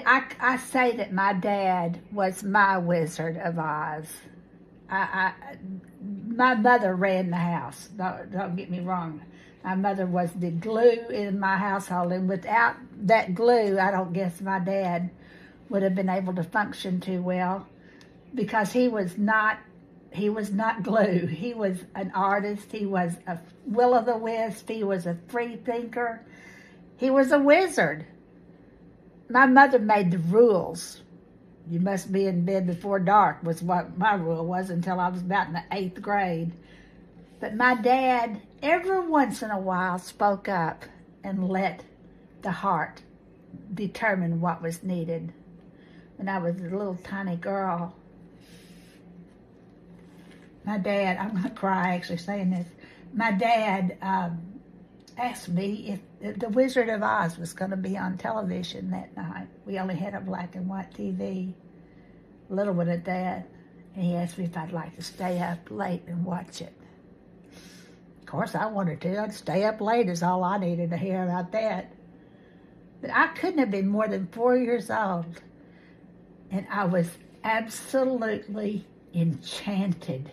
I say that my dad was my Wizard of Oz. My mother ran the house. Don't get me wrong. My mother was the glue in my household, and without that glue, I don't guess my dad would have been able to function too well, because he was not glue. He was an artist. He was a will-o'-the-wisp. He was a free thinker. He was a wizard. My mother made the rules. You must be in bed before dark was what my rule was until I was about in the 8th grade. But my dad, every once in a while, spoke up and let the heart determine what was needed. When I was a little tiny girl, my dad, I'm going to cry actually saying this, my dad asked me if The Wizard of Oz was going to be on television that night. We only had a black and white TV, little one at that, and he asked me if I'd like to stay up late and watch it. Of course, I wanted to. I'd stay up late is all I needed to hear about that. But I couldn't have been more than 4 years old, and I was absolutely enchanted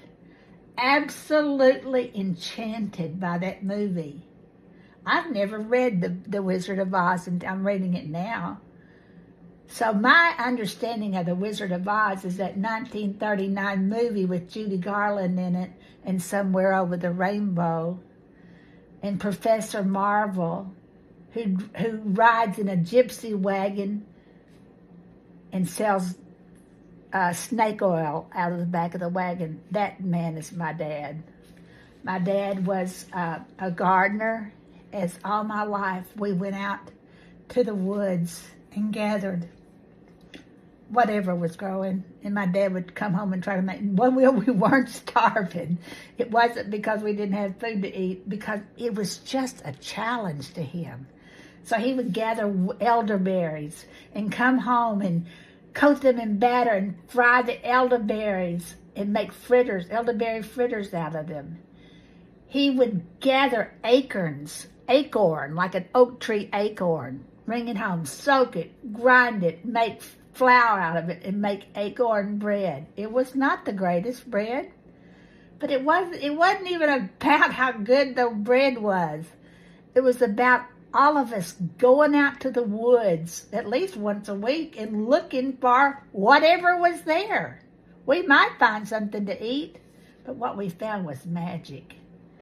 by that movie. I've never read the Wizard of Oz, and I'm reading it now. So my understanding of the Wizard of Oz is that 1939 movie with Judy Garland in it and Somewhere Over the Rainbow, and Professor Marvel, who rides in a gypsy wagon and sells snake oil out of the back of the wagon. That man is my dad. My dad was a gardener. As all my life, we went out to the woods and gathered whatever was growing, and my dad would come home and try to make, well, we weren't starving. It wasn't because we didn't have food to eat, because it was just a challenge to him. So he would gather elderberries and come home and coat them in batter and fry the elderberries and make fritters, elderberry fritters out of them. He would gather acorn, like an oak tree acorn, bring it home, soak it, grind it, make flour out of it, and make acorn bread. It was not the greatest bread, but it wasn't even about how good the bread was. It was about all of us going out to the woods at least once a week and looking for whatever was there. We might find something to eat, but what we found was magic.